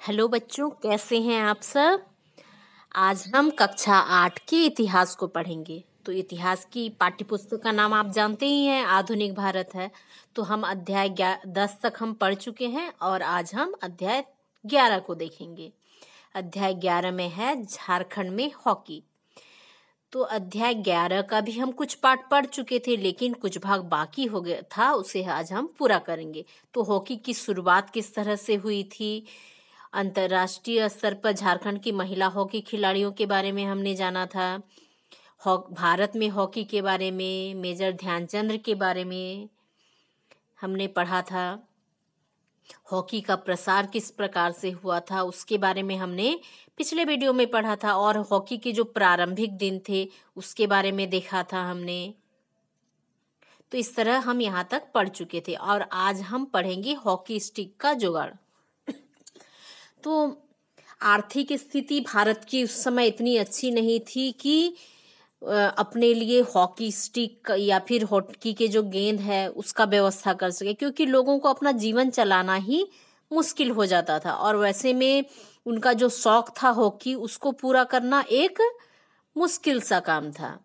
Hello बच्चों, कैसे हैं आप सब। आज हम कक्षा 8 के इतिहास को पढ़ेंगे। तो इतिहास की पाठ्य पुस्तक का नाम आप जानते ही हैं, आधुनिक भारत है। तो हम अध्याय 10 तक हम पढ़ चुके हैं और आज हम अध्याय 11 को देखेंगे। अध्याय 11 में है झारखंड में हॉकी। तो अध्याय 11 का भी हम कुछ पाठ पढ़ चुके थे, लेकिन कुछ भाग बाकी हो गया था, उसे आज हम पूरा करेंगे। तो हॉकी की शुरुआत किस तरह से हुई थी, अंतर्राष्ट्रीय स्तर पर झारखंड की महिला हॉकी खिलाड़ियों के बारे में हमने जाना था। भारत में हॉकी के बारे में, मेजर ध्यानचंद के बारे में हमने पढ़ा था। हॉकी का प्रसार किस प्रकार से हुआ था उसके बारे में हमने पिछले वीडियो में पढ़ा था, और हॉकी के जो प्रारंभिक दिन थे उसके बारे में देखा था हमने। तो इस तरह हम यहाँ तक पढ़ चुके थे और आज हम पढ़ेंगे हॉकी स्टिक का जुगाड़। तो आर्थिक स्थिति भारत की उस समय इतनी अच्छी नहीं थी कि अपने लिए हॉकी स्टिक या फिर हॉकी के जो गेंद है उसका व्यवस्था कर सके, क्योंकि लोगों को अपना जीवन चलाना ही मुश्किल हो जाता था और वैसे में उनका जो शौक था हॉकी, उसको पूरा करना एक मुश्किल सा काम था।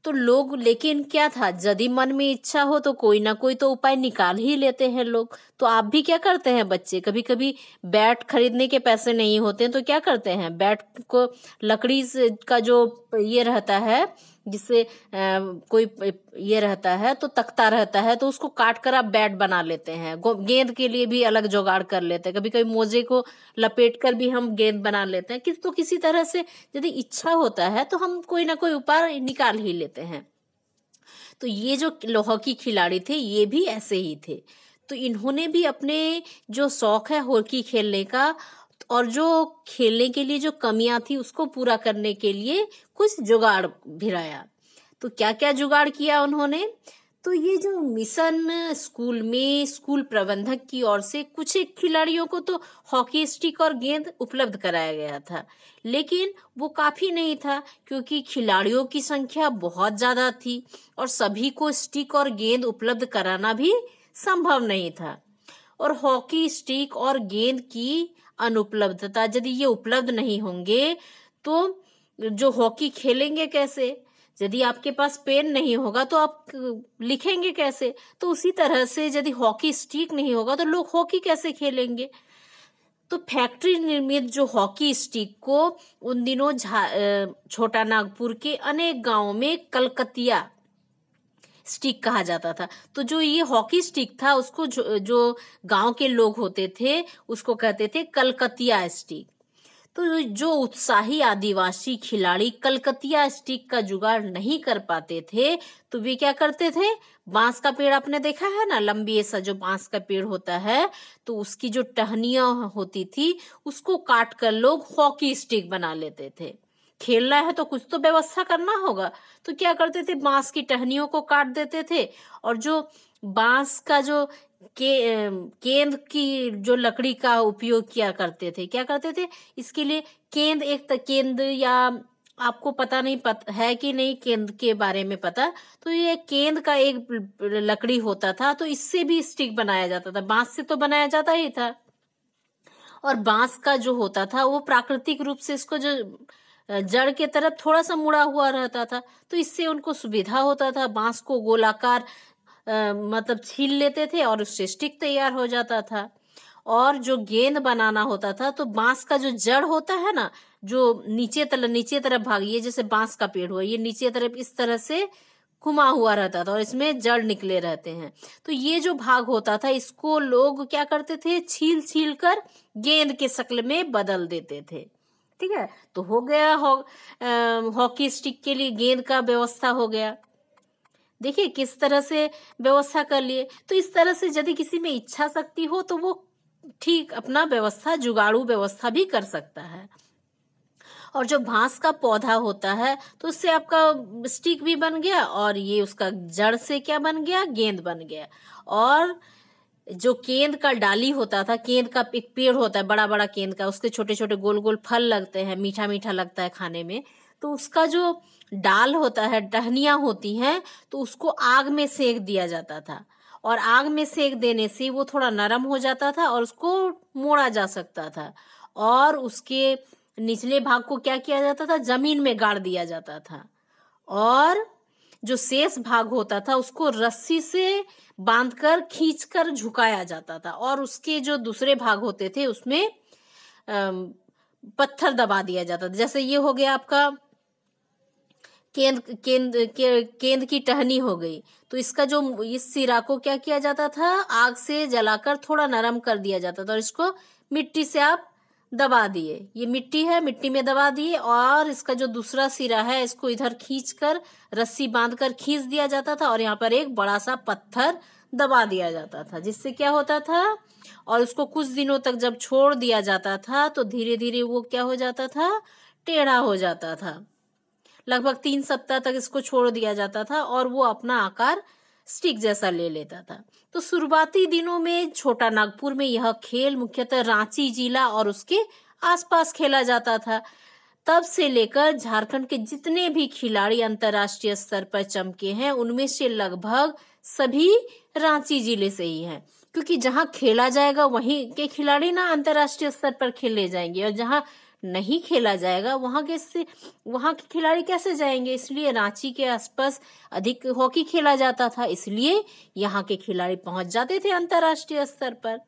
तो लोग, लेकिन क्या था, यदि मन में इच्छा हो तो कोई ना कोई तो उपाय निकाल ही लेते हैं लोग। तो आप भी क्या करते हैं बच्चे, कभी कभी बैट खरीदने के पैसे नहीं होते हैं तो क्या करते हैं, बैट को लकड़ी का जो ये रहता है, जिससे कोई ये रहता है तो तख्ता रहता है, तो उसको काट कर आप बैट बना लेते हैं। गेंद के लिए भी अलग जुगाड़ कर लेते हैं, कभी कभी मोजे को लपेट कर भी हम गेंद बना लेते हैं। किसी तरह से यदि इच्छा होता है तो हम कोई ना कोई उपाय निकाल ही लेते हैं। तो ये जो हॉकी खिलाड़ी थे ये भी ऐसे ही थे। तो इन्होंने भी अपने जो शौक है हॉकी खेलने का और जो खेलने के लिए जो कमियां थी उसको पूरा करने के लिए कुछ जुगाड़ भिड़ाया। तो क्या क्या जुगाड़ किया उन्होंने, तो ये जो मिशन स्कूल में स्कूल प्रबंधक की ओर से कुछ एक खिलाड़ियों को तो हॉकी स्टिक और गेंद उपलब्ध कराया गया था, लेकिन वो काफी नहीं था क्योंकि खिलाड़ियों की संख्या बहुत ज्यादा थी और सभी को स्टिक और गेंद उपलब्ध कराना भी संभव नहीं था। और हॉकी स्टिक और गेंद की अनुपलब्धता, यदि ये उपलब्ध नहीं होंगे तो जो हॉकी खेलेंगे कैसे, यदि आपके पास पेन नहीं होगा तो आप लिखेंगे कैसे। तो उसी तरह से यदि हॉकी स्टिक नहीं होगा तो लोग हॉकी कैसे खेलेंगे। तो फैक्ट्री निर्मित जो हॉकी स्टिक को उन दिनों छोटा नागपुर के अनेक गांवों में कलकतिया स्टिक कहा जाता था। तो जो ये हॉकी स्टिक था उसको जो गांव के लोग होते थे उसको कहते थे कलकतिया स्टिक। तो जो उत्साही आदिवासी खिलाड़ी कलकतिया स्टिक का जुगाड़ नहीं कर पाते थे तो वे क्या करते थे, बांस का पेड़ आपने देखा है ना, लंबी सा जो बांस का पेड़ होता है, तो उसकी जो टहनियां होती थी उसको काट कर लोग हॉकी स्टिक बना लेते थे। खेलना है तो कुछ तो व्यवस्था करना होगा, तो क्या करते थे, बांस की टहनियों को काट देते थे और जो बांस का जो केंद की जो लकड़ी का उपयोग किया करते थे, क्या करते थे इसके लिए, केंद एक केंद, या आपको पता नहीं है कि नहीं केंद के बारे में पता, तो ये केंद का एक लकड़ी होता था, तो इससे भी स्टिक बनाया जाता था, बांस से तो बनाया जाता ही था। और बांस का जो होता था वो प्राकृतिक रूप से इसको जो जड़ के तरफ थोड़ा सा मुड़ा हुआ रहता था, तो इससे उनको सुविधा होता था। बांस को गोलाकार मतलब छील लेते थे और उससे स्टिक तैयार हो जाता था। और जो गेंद बनाना होता था तो बांस का जो जड़ होता है ना, जो नीचे तरफ भाग, ये जैसे बांस का पेड़ हुआ, ये नीचे तरफ इस तरह से घुमा हुआ रहता था और इसमें जड़ निकले रहते हैं। तो ये जो भाग होता था इसको लोग क्या करते थे, छील छील कर गेंद के शक्ल में बदल देते थे। ठीक है, तो हो गया हॉकी स्टिक के लिए गेंद का व्यवस्था हो गया। देखिए किस तरह से व्यवस्था कर लिए। तो इस तरह से यदि किसी में इच्छा शक्ति हो तो वो ठीक अपना व्यवस्था, जुगाड़ू व्यवस्था भी कर सकता है। और जो बांस का पौधा होता है तो उससे आपका स्टिक भी बन गया और ये उसका जड़ से क्या बन गया, गेंद बन गया। और जो केंद का डाली होता था, केंद का एक पेड़ होता है बड़ा बड़ा केंद का, उसके छोटे छोटे गोल गोल फल लगते हैं, मीठा मीठा लगता है खाने में, तो उसका जो डाल होता है, टहनियां होती हैं, तो उसको आग में सेक दिया जाता था और आग में सेक देने से वो थोड़ा नरम हो जाता था और उसको मोड़ा जा सकता था, और उसके निचले भाग को क्या किया जाता था, जमीन में गाड़ दिया जाता था, और जो शेष भाग होता था उसको रस्सी से बांधकर खींचकर झुकाया जाता था, और उसके जो दूसरे भाग होते थे उसमें पत्थर दबा दिया जाता था। जैसे ये हो गया आपका केंद की टहनी हो गई, तो इसका जो इस सिरा को क्या किया जाता था, आग से जलाकर थोड़ा नरम कर दिया जाता था, और इसको मिट्टी से आप दबा दिए, ये मिट्टी है, मिट्टी में दबा दिए, और इसका जो दूसरा सिरा है इसको इधर खींचकर रस्सी बांधकर खींच दिया जाता था, और यहाँ पर एक बड़ा सा पत्थर दबा दिया जाता था, जिससे क्या होता था, और उसको कुछ दिनों तक जब छोड़ दिया जाता था तो धीरे धीरे वो क्या हो जाता था, टेढ़ा हो जाता था। लगभग 3 सप्ताह तक इसको छोड़ दिया जाता था और वो अपना आकार स्टिक जैसा ले लेता था। तो शुरुआती दिनों में छोटा नागपुर में यह खेल मुख्यतः रांची जिला और उसके आसपास खेला जाता था। तब से लेकर झारखंड के जितने भी खिलाड़ी अंतर्राष्ट्रीय स्तर पर चमके हैं उनमें से लगभग सभी रांची जिले से ही हैं, क्योंकि जहां खेला जाएगा वहीं के खिलाड़ी ना अंतर्राष्ट्रीय स्तर पर खेले जाएंगे, और जहां नहीं खेला जाएगा वहां के खिलाड़ी कैसे जाएंगे। इसलिए रांची के आसपास अधिक हॉकी खेला जाता था, इसलिए यहाँ के खिलाड़ी पहुंच जाते थे अंतर्राष्ट्रीय स्तर पर।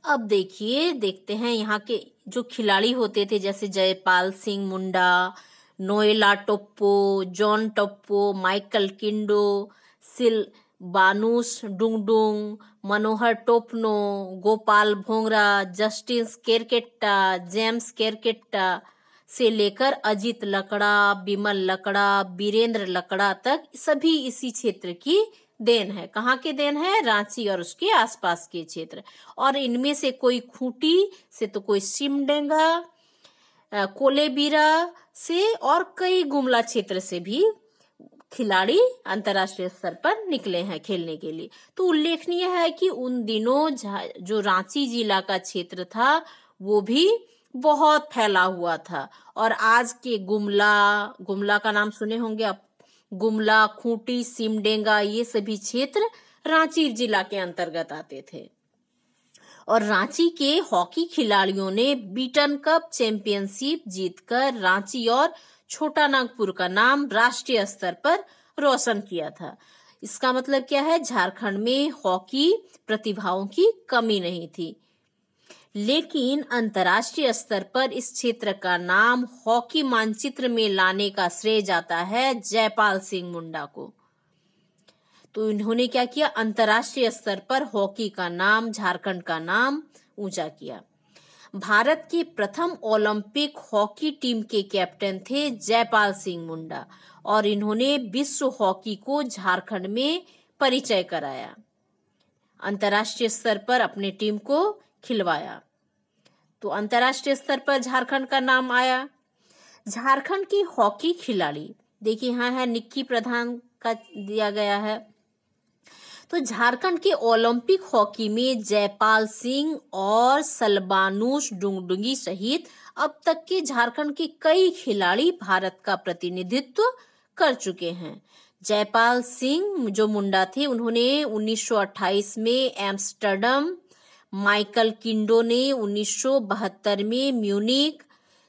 अब देखते हैं यहाँ के जो खिलाड़ी होते थे, जैसे जयपाल सिंह मुंडा, नोएला टोप्पो, जॉन टोप्पो, माइकल किंडो, बानुस डुंगडुंग, मनोहर टोपनो, गोपाल भोंगरा, जस्टिन केरकेट्टा, जेम्स केरकेट्टा से लेकर अजित लकड़ा, बिमल लकड़ा, बीरेंद्र लकड़ा तक सभी इसी क्षेत्र की देन है। कहाँ के देन है? रांची और उसके आसपास के क्षेत्र। और इनमें से कोई खूंटी से तो कोई सिमडेगा, कोलेबिरा से और कई गुमला क्षेत्र से भी खिलाड़ी अंतर्राष्ट्रीय स्तर पर निकले हैं खेलने के लिए। तो उल्लेखनीय है कि उन दिनों जो रांची जिला का क्षेत्र था वो भी बहुत फैला हुआ था, और आज के गुमला का नाम सुने होंगे आप, गुमला, खूंटी, सिमडेगा, ये सभी क्षेत्र रांची जिला के अंतर्गत आते थे। और रांची के हॉकी खिलाड़ियों ने बीटन कप चैंपियनशिप जीतकर रांची और छोटा नागपुर का नाम राष्ट्रीय स्तर पर रोशन किया था। इसका मतलब क्या है? झारखंड में हॉकी प्रतिभाओं की कमी नहीं थी, लेकिन अंतर्राष्ट्रीय स्तर पर इस क्षेत्र का नाम हॉकी मानचित्र में लाने का श्रेय जाता है जयपाल सिंह मुंडा को। तो इन्होंने क्या किया? अंतर्राष्ट्रीय स्तर पर हॉकी का नाम, झारखंड का नाम ऊंचा किया। भारत के प्रथम ओलंपिक हॉकी टीम के कैप्टन थे जयपाल सिंह मुंडा, और इन्होंने विश्व हॉकी को झारखंड में परिचय कराया, अंतर्राष्ट्रीय स्तर पर अपने टीम को खिलवाया। तो अंतर्राष्ट्रीय स्तर पर झारखंड का नाम आया। झारखंड की हॉकी खिलाड़ी देखिए, यहाँ है निक्की प्रधान का दिया गया है। तो झारखंड के ओलंपिक हॉकी में जयपाल सिंह और सलबानुस डुंगडुंगी सहित अब तक के झारखंड के कई खिलाड़ी भारत का प्रतिनिधित्व कर चुके हैं। जयपाल सिंह जो मुंडा थे, उन्होंने 1928 में एम्स्टर्डम, माइकल किंडो ने 1972 में म्यूनिक,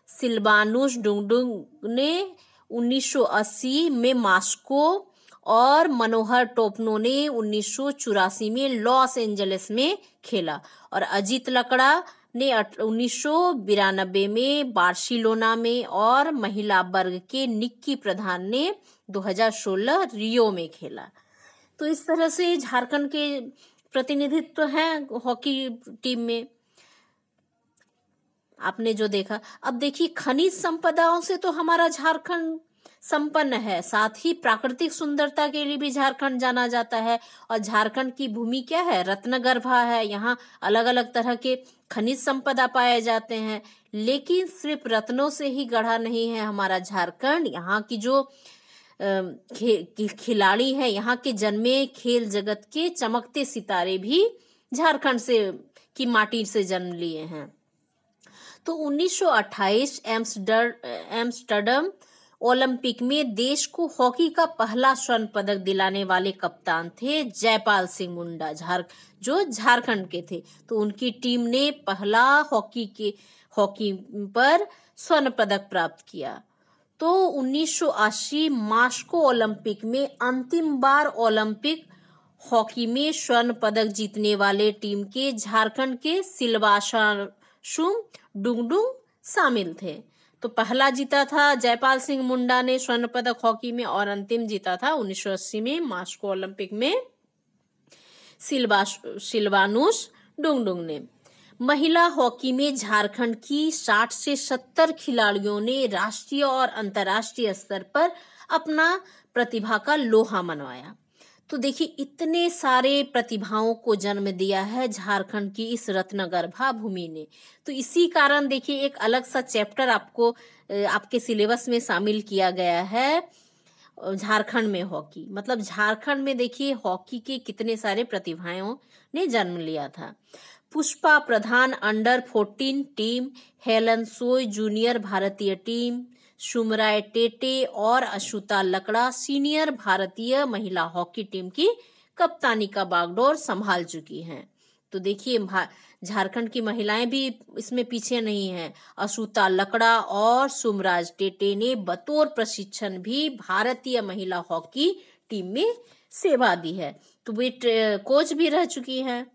सिलबानुस डुंगडुंग ने 1980 में मॉस्को, और मनोहर टोपनो ने 1984 में लॉस एंजलिस में खेला, और अजित लकड़ा ने 1992 में बार्सिलोना में, और महिला वर्ग के निक्की प्रधान ने 2016 रियो में खेला। तो इस तरह से झारखंड के प्रतिनिधित्व है हॉकी टीम में, आपने जो देखा। अब देखिए, खनिज संपदाओं से तो हमारा झारखंड संपन्न है, साथ ही प्राकृतिक सुंदरता के लिए भी झारखंड जाना जाता है। और झारखंड की भूमि क्या है? रत्नगर्भा है। यहाँ अलग अलग तरह के खनिज संपदा पाए जाते हैं, लेकिन सिर्फ रत्नों से ही गढ़ा नहीं है हमारा झारखंड। यहाँ की जो खिलाड़ी हैं, यहाँ के जन्मे खेल जगत के चमकते सितारे भी झारखंड से की माटी से जन्म लिए हैं। तो 1928 एम्स्टर्डम, ओलंपिक में देश को हॉकी का पहला स्वर्ण पदक दिलाने वाले कप्तान थे जयपाल सिंह मुंडा, जो झारखंड के थे। तो उनकी टीम ने पहला हॉकी पर स्वर्ण पदक प्राप्त किया। तो 1980 मास्को ओलंपिक में अंतिम बार ओलंपिक हॉकी में स्वर्ण पदक जीतने वाले टीम के झारखंड के सिलवाशासुम डुंगडुंग शामिल थे। तो पहला जीता था जयपाल सिंह मुंडा ने स्वर्ण पदक हॉकी में, और अंतिम जीता था 1980 में मास्को ओलंपिक में सिलवानुस डुंगडुंग ने। महिला हॉकी में झारखंड की 60 से 70 खिलाड़ियों ने राष्ट्रीय और अंतर्राष्ट्रीय स्तर पर अपना प्रतिभा का लोहा मनवाया। तो देखिए, इतने सारे प्रतिभाओं को जन्म दिया है झारखंड की इस रत्नगर्भा भूमि ने। तो इसी कारण देखिए, एक अलग सा चैप्टर आपके सिलेबस में शामिल किया गया है झारखंड में हॉकी। मतलब झारखंड में देखिए हॉकी के कितने सारे प्रतिभाओं ने जन्म लिया था। पुष्पा प्रधान अंडर 14 टीम, हेलन सोय जूनियर भारतीय टीम, सुमराय टेटे और अशुता लकड़ा सीनियर भारतीय महिला हॉकी टीम की कप्तानी का बागडोर संभाल चुकी हैं। तो देखिए, झारखंड की महिलाएं भी इसमें पीछे नहीं हैं। अशुता लकड़ा और सुमराज टेटे ने बतौर प्रशिक्षण भी भारतीय महिला हॉकी टीम में सेवा दी है। तो वे कोच भी रह चुकी हैं।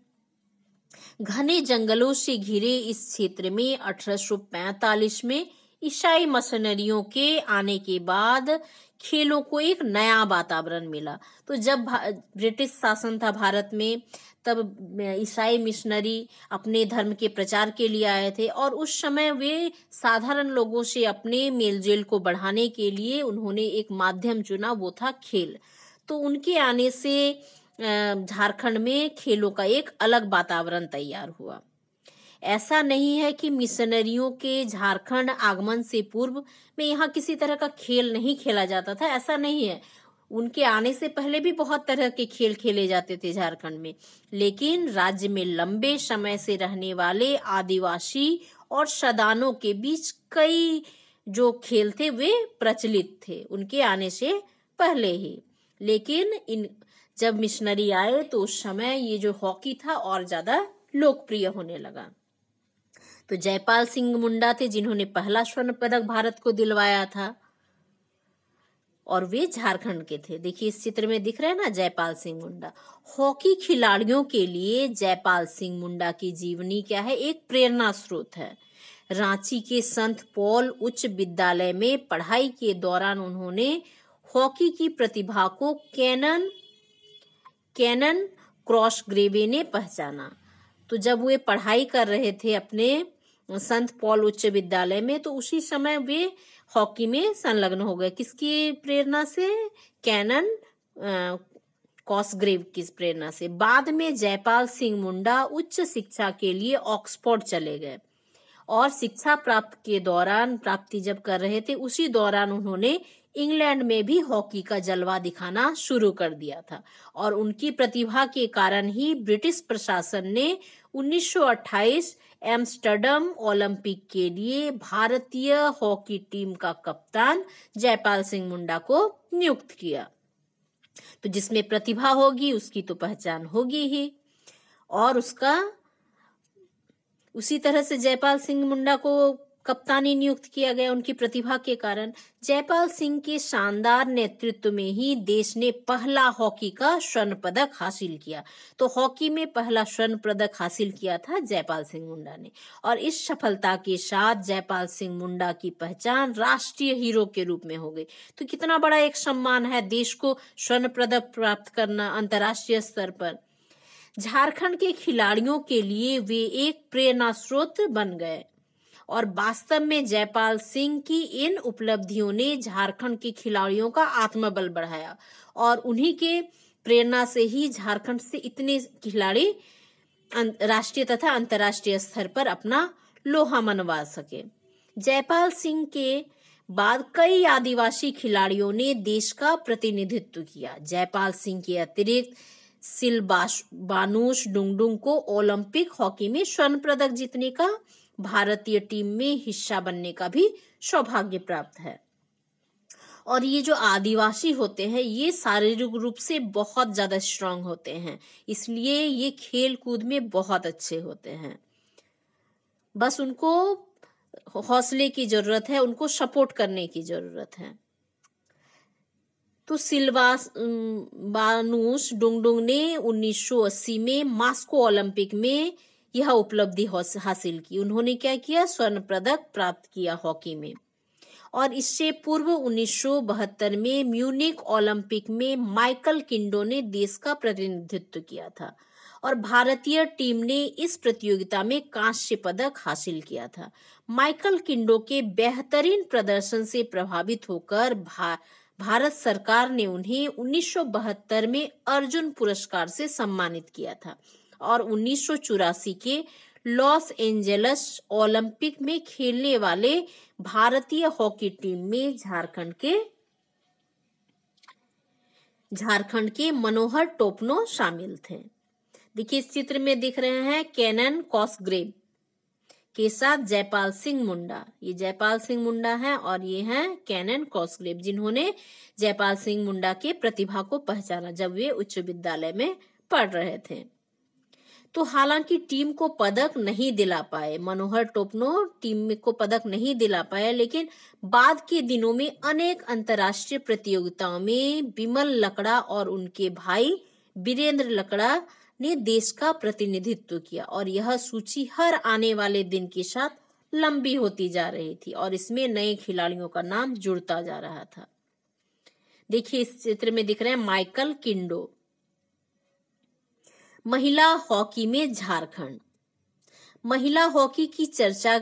घने जंगलों से घिरे इस क्षेत्र में 1845 में ईसाई मिशनरियों के आने के बाद खेलों को एक नया वातावरण मिला। तो जब ब्रिटिश शासन था भारत में, तब ईसाई मिशनरी अपने धर्म के प्रचार के लिए आए थे, और उस समय वे साधारण लोगों से अपने मेलजोल को बढ़ाने के लिए उन्होंने एक माध्यम चुना, वो था खेल। तो उनके आने से झारखंड में खेलों का एक अलग वातावरण तैयार हुआ। ऐसा नहीं है कि मिशनरियों के झारखंड आगमन से पूर्व में यहाँ किसी तरह का खेल नहीं खेला जाता था, ऐसा नहीं है। उनके आने से पहले भी बहुत तरह के खेल खेले जाते थे झारखंड में, लेकिन राज्य में लंबे समय से रहने वाले आदिवासी और सदानों के बीच कई जो खेल थे वे प्रचलित थे उनके आने से पहले ही। लेकिन जब मिशनरी आए तो उस समय ये जो हॉकी था और ज्यादा लोकप्रिय होने लगा। तो जयपाल सिंह मुंडा थे जिन्होंने पहला स्वर्ण पदक भारत को दिलवाया था, और वे झारखंड के थे। देखिए, इस चित्र में दिख रहे हैं ना जयपाल सिंह मुंडा। हॉकी खिलाड़ियों के लिए जयपाल सिंह मुंडा की जीवनी क्या है, एक प्रेरणा स्रोत है। रांची के संत पॉल उच्च विद्यालय में पढ़ाई के दौरान उन्होंने हॉकी की प्रतिभा को कैनन क्रॉसग्रेवे ने पहचाना। तो जब वे पढ़ाई कर रहे थे अपने संत पॉल उच्च विद्यालय में, तो उसी समय वे हॉकी में संलग्न हो गए। किसकी प्रेरणा से? कैनन क्रॉसग्रेव की प्रेरणा से। बाद में जयपाल सिंह मुंडा उच्च शिक्षा के लिए ऑक्सफोर्ड चले गए, और शिक्षा प्राप्ति जब कर रहे थे उसी दौरान उन्होंने इंग्लैंड में भी हॉकी का जलवा दिखाना शुरू कर दिया था, और उनकी प्रतिभा के कारण ही ब्रिटिश प्रशासन ने 1928 एम्स्टर्डम ओलंपिक के लिए भारतीय हॉकी टीम का कप्तान जयपाल सिंह मुंडा को नियुक्त किया। तो जिसमें प्रतिभा होगी उसकी तो पहचान होगी ही, और उसी तरह से जयपाल सिंह मुंडा को कप्तानी नियुक्त किया गया उनकी प्रतिभा के कारण। जयपाल सिंह के शानदार नेतृत्व में ही देश ने पहला हॉकी का स्वर्ण पदक हासिल किया। तो हॉकी में पहला स्वर्ण पदक हासिल किया था जयपाल सिंह मुंडा ने, और इस सफलता के साथ जयपाल सिंह मुंडा की पहचान राष्ट्रीय हीरो के रूप में हो गई। तो कितना बड़ा एक सम्मान है देश को स्वर्ण पदक प्राप्त करना अंतर्राष्ट्रीय स्तर पर। झारखंड के खिलाड़ियों के लिए वे एक प्रेरणा स्रोत बन गए, और वास्तव में जयपाल सिंह की इन उपलब्धियों ने झारखंड के खिलाड़ियों का आत्मबल बढ़ाया, और उन्हीं के प्रेरणा से ही झारखंड से इतने खिलाड़ी राष्ट्रीय तथा अंतर्राष्ट्रीय स्तर पर अपना लोहा मनवा सके। जयपाल सिंह के बाद कई आदिवासी खिलाड़ियों ने देश का प्रतिनिधित्व किया। जयपाल सिंह के अतिरिक्त सिलवानुस डुंगडुंग को ओलंपिक हॉकी में स्वर्ण पदक जीतने का, भारतीय टीम में हिस्सा बनने का भी सौभाग्य प्राप्त है। और ये जो आदिवासी होते हैं ये शारीरिक रूप से बहुत ज्यादा स्ट्रांग होते हैं, इसलिए ये खेल कूद में बहुत अच्छे होते हैं। बस उनको हौसले की जरूरत है, उनको सपोर्ट करने की जरूरत है। तो सिल्वानुस डुंगडुंग ने 1980 में मॉस्को ओलंपिक में यह उपलब्धि हासिल की। उन्होंने क्या किया, स्वर्ण पदक प्राप्त किया हॉकी में। और इससे पूर्व 1972 में म्यूनिक ओलंपिक में माइकल किंडो ने देश का प्रतिनिधित्व किया था और भारतीय टीम ने इस प्रतियोगिता में कांस्य पदक हासिल किया था। माइकल किंडो के बेहतरीन प्रदर्शन से प्रभावित होकर भारत सरकार ने उन्हें 1972 में अर्जुन पुरस्कार से सम्मानित किया था और 1984 के लॉस एंजेलस ओलंपिक में खेलने वाले भारतीय हॉकी टीम में झारखंड के मनोहर टोपनो शामिल थे। देखिए इस चित्र में दिख रहे हैं केनन कॉसग्रेव के साथ जयपाल सिंह मुंडा। ये जयपाल सिंह मुंडा है और ये हैं केनन कॉसग्रेव, जिन्होंने जयपाल सिंह मुंडा के प्रतिभा को पहचाना जब वे उच्च विद्यालय में पढ़ रहे थे। तो हालांकि टीम को पदक नहीं दिला पाए, मनोहर टोपनो टीम को पदक नहीं दिला पाए, लेकिन बाद के दिनों में अनेक अंतर्राष्ट्रीय प्रतियोगिताओं में बिमल लकड़ा और उनके भाई वीरेंद्र लकड़ा ने देश का प्रतिनिधित्व किया और यह सूची हर आने वाले दिन के साथ लंबी होती जा रही थी और इसमें नए खिलाड़ियों का नाम जुड़ता जा रहा था। देखिए इस चित्र में दिख रहे हैं माइकल किंडो। महिला हॉकी में झारखंड। महिला हॉकी की चर्चा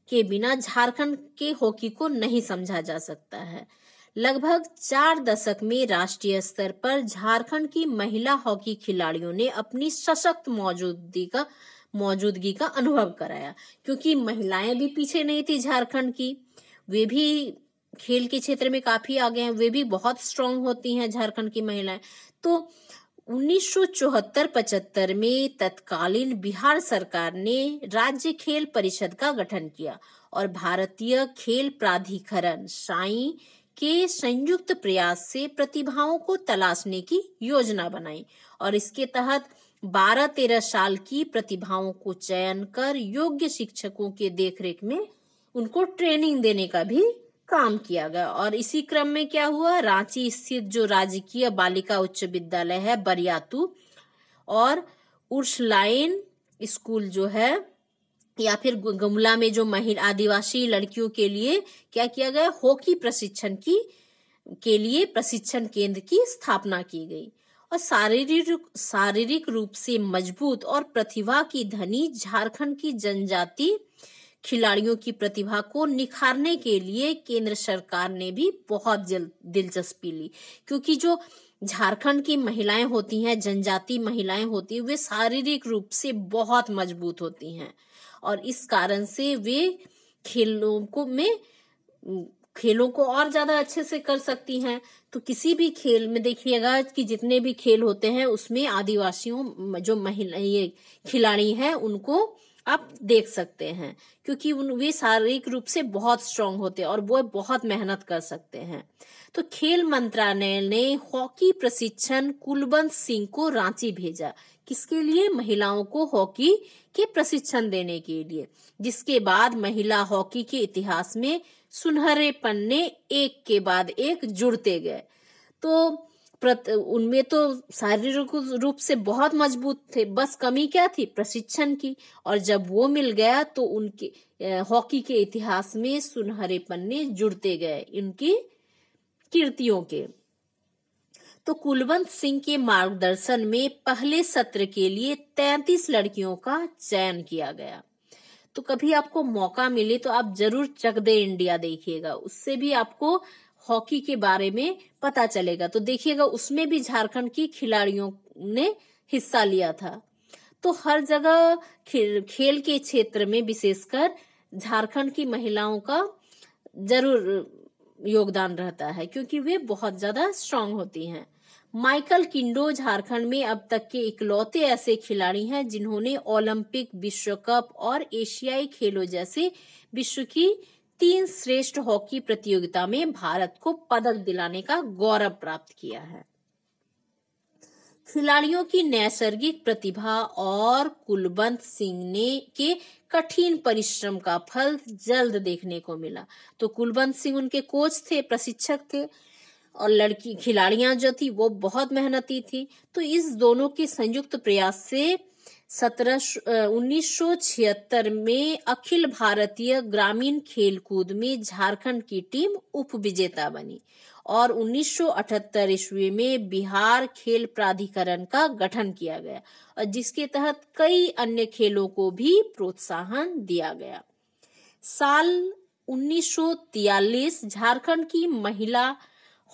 के बिना झारखंड के हॉकी को नहीं समझा जा सकता है। लगभग 4 दशक में राष्ट्रीय स्तर पर झारखंड की महिला हॉकी खिलाड़ियों ने अपनी सशक्त मौजूदगी का अनुभव कराया, क्योंकि महिलाएं भी पीछे नहीं थी झारखंड की, वे भी खेल के क्षेत्र में काफी आगे हैं, वे भी बहुत स्ट्रांग होती हैं झारखंड की महिलाएं। तो 1974-75 में तत्कालीन बिहार सरकार ने राज्य खेल परिषद का गठन किया और भारतीय खेल प्राधिकरण साई के संयुक्त प्रयास से प्रतिभाओं को तलाशने की योजना बनाई और इसके तहत 12-13 साल की प्रतिभाओं को चयन कर योग्य शिक्षकों के देखरेख में उनको ट्रेनिंग देने का भी काम किया गया। और इसी क्रम में क्या हुआ, रांची स्थित जो राजकीय बालिका उच्च विद्यालय है बरियातू और उर्सलाइन स्कूल जो है, या फिर गुमला में जो महिला आदिवासी लड़कियों के लिए क्या किया गया, हॉकी प्रशिक्षण के लिए प्रशिक्षण केंद्र की स्थापना की गई। और शारीरिक रूप से मजबूत और प्रतिभा की धनी झारखंड की जनजाति खिलाड़ियों की प्रतिभा को निखारने के लिए केंद्र सरकार ने भी बहुत दिलचस्पी ली, क्योंकि जो झारखंड की महिलाएं होती हैं, जनजाति महिलाएं होती हैं, वे शारीरिक रूप से बहुत मजबूत होती हैं और इस कारण से वे खेलों को और ज्यादा अच्छे से कर सकती हैं। तो किसी भी खेल में देखिएगा कि जितने भी खेल होते हैं उसमें आदिवासियों जो महिला खिलाड़ी हैं उनको आप देख सकते हैं, क्योंकि वे शारीरिक रूप से बहुत स्ट्रांग होते हैं और वो बहुत मेहनत कर सकते हैं। तो खेल मंत्रालय ने हॉकी प्रशिक्षण कुलवंत सिंह को रांची भेजा, किसके लिए, महिलाओं को हॉकी के प्रशिक्षण देने के लिए, जिसके बाद महिला हॉकी के इतिहास में सुनहरे पन्ने एक के बाद एक जुड़ते गए। तो उनमें तो शारीरिक रूप से बहुत मजबूत थे, बस कमी क्या थी, प्रशिक्षण की। और जब वो मिल गया तो उनके हॉकी के इतिहास में सुनहरे पन्ने जुड़ते गए इनकी कीर्तियों के। तो कुलवंत सिंह के मार्गदर्शन में पहले सत्र के लिए 33 लड़कियों का चयन किया गया। तो कभी आपको मौका मिले तो आप जरूर चक दे इंडिया देखिएगा, उससे भी आपको हॉकी के बारे में पता चलेगा। तो देखिएगा उसमें भी झारखंड की खिलाड़ियों ने हिस्सा लिया था। तो हर जगह खेल के क्षेत्र में विशेषकर झारखंड की महिलाओं का जरूर योगदान रहता है, क्योंकि वे बहुत ज्यादा स्ट्रांग होती हैं। माइकल किंडो झारखंड में अब तक के इकलौते ऐसे खिलाड़ी हैं जिन्होंने ओलंपिक, विश्व कप और एशियाई खेलों जैसे विश्व की 3 श्रेष्ठ हॉकी प्रतियोगिता में भारत को पदक दिलाने का गौरव प्राप्त किया है। खिलाड़ियों की नैसर्गिक प्रतिभा और कुलवंत सिंह ने के कठिन परिश्रम का फल जल्द देखने को मिला। तो कुलवंत सिंह उनके कोच थे, प्रशिक्षक थे, और लड़की खिलाड़ियां जो थी वो बहुत मेहनती थी। तो इस दोनों के संयुक्त प्रयास से 1976 में अखिल भारतीय ग्रामीण खेलकूद में झारखंड की टीम उप विजेता बनी और 1978 ईस्वी में बिहार खेल प्राधिकरण का गठन किया गया और जिसके तहत कई अन्य खेलों को भी प्रोत्साहन दिया गया। साल 1943 झारखंड की महिला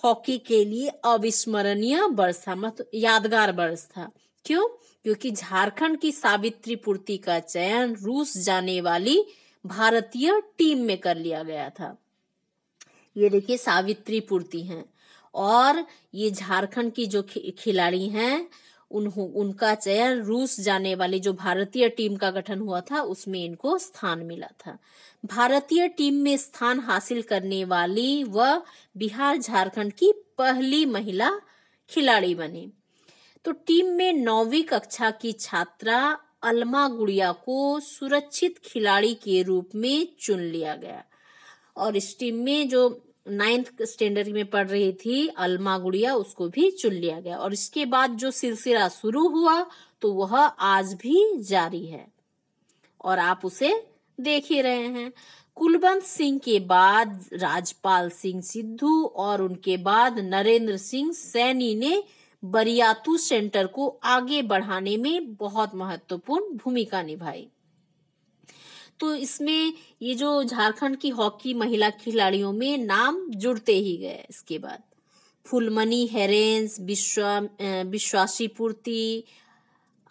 हॉकी के लिए अविस्मरणीय वर्ष था, मतलब यादगार वर्ष था। क्यों? क्योंकि झारखंड की सावित्री पूर्ति का चयन रूस जाने वाली भारतीय टीम में कर लिया गया था। ये देखिए सावित्री पूर्ति हैं और ये झारखंड की जो खिलाड़ी हैं उनका चयन रूस जाने वाली जो भारतीय टीम का गठन हुआ था उसमें इनको स्थान मिला था। भारतीय टीम में स्थान हासिल करने वाली वह बिहार झारखंड की पहली महिला खिलाड़ी बनी। तो टीम में 9वीं कक्षा की छात्रा अलमा गुड़िया को सुरक्षित खिलाड़ी के रूप में चुन लिया गया और इस टीम में जो 9th स्टैंडर्ड में पढ़ रही थी अलमा गुड़िया उसको भी चुन लिया गया और इसके बाद जो सिलसिला शुरू हुआ तो वह आज भी जारी है और आप उसे देख ही रहे हैं। कुलवंत सिंह के बाद राजपाल सिंह सिद्धू और उनके बाद नरेंद्र सिंह सैनी ने बरियातू सेंटर को आगे बढ़ाने में बहुत महत्वपूर्ण भूमिका निभाई। तो इसमें ये जो झारखंड की हॉकी महिला खिलाड़ियों में नाम जुड़ते ही गए। इसके बाद फुलमणि हेरेंस, विश्वासी पूर्ति,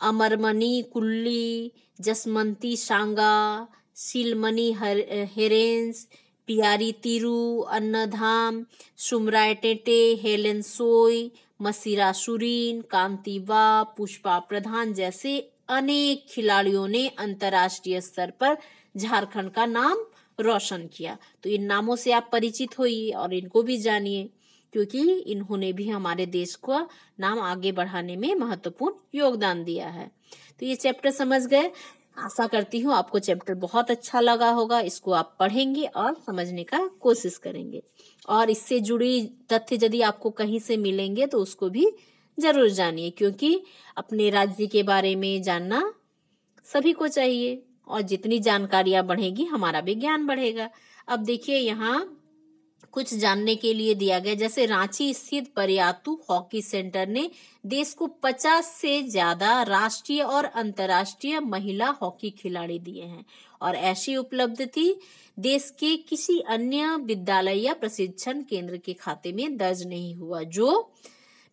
अमरमणि कुल्ली, जसमंती सांगा, सिलमणि हेरेंस, पियारी तिरु, अन्नधाम, सुमराय टेटे, हेलेन सोय, मसीरा सुरीन, कांतिबा, पुष्पा प्रधान जैसे अनेक खिलाड़ियों ने अंतर्राष्ट्रीय स्तर पर झारखंड का नाम रोशन किया। तो इन नामों से आप परिचित होइए और इनको भी जानिए क्योंकि इन्होंने भी हमारे देश को नाम आगे बढ़ाने में महत्वपूर्ण योगदान दिया है। तो ये चैप्टर समझ गए। आशा करती हूँ आपको चैप्टर बहुत अच्छा लगा होगा। इसको आप पढ़ेंगे और समझने का कोशिश करेंगे और इससे जुड़ी तथ्य यदि आपको कहीं से मिलेंगे तो उसको भी जरूर जानिए क्योंकि अपने राज्य के बारे में जानना सभी को चाहिए और जितनी जानकारियां बढ़ेगी हमारा भी ज्ञान बढ़ेगा। अब देखिए यहाँ कुछ जानने के लिए दिया गया, जैसे रांची स्थित बरियातू हॉकी सेंटर ने देश को 50 से ज्यादा राष्ट्रीय और अंतर्राष्ट्रीय महिला हॉकी खिलाड़ी दिए हैं और ऐसी उपलब्धि देश के किसी अन्य विद्यालय या प्रशिक्षण केंद्र के खाते में दर्ज नहीं हुआ। जो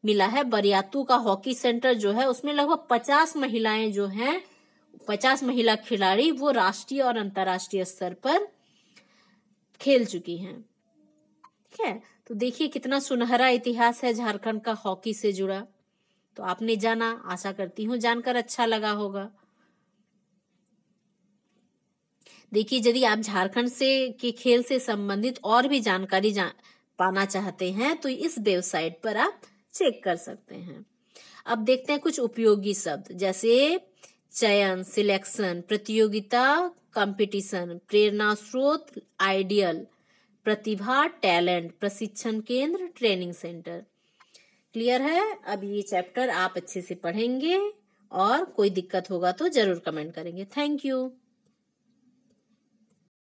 मिला है बरियातू का हॉकी सेंटर जो है उसमें लगभग 50 महिलाएं जो हैं 50 महिला खिलाड़ी वो राष्ट्रीय और अंतर्राष्ट्रीय स्तर पर खेल चुकी हैं। ठीक है, तो देखिए कितना सुनहरा इतिहास है झारखंड का हॉकी से जुड़ा। तो आपने जाना, आशा करती हूँ जानकर अच्छा लगा होगा। देखिए यदि आप झारखंड से के खेल से संबंधित और भी जानकारी पाना चाहते हैं तो इस वेबसाइट पर आप चेक कर सकते हैं। अब देखते हैं कुछ उपयोगी शब्द, जैसे चयन, सिलेक्शन, प्रतियोगिता, कंपटीशन, प्रेरणा स्रोत, आइडियल, प्रतिभा, टैलेंट, प्रशिक्षण केंद्र, ट्रेनिंग सेंटर। क्लियर है? अब ये चैप्टर आप अच्छे से पढ़ेंगे और कोई दिक्कत होगा तो जरूर कमेंट करेंगे। Thank you.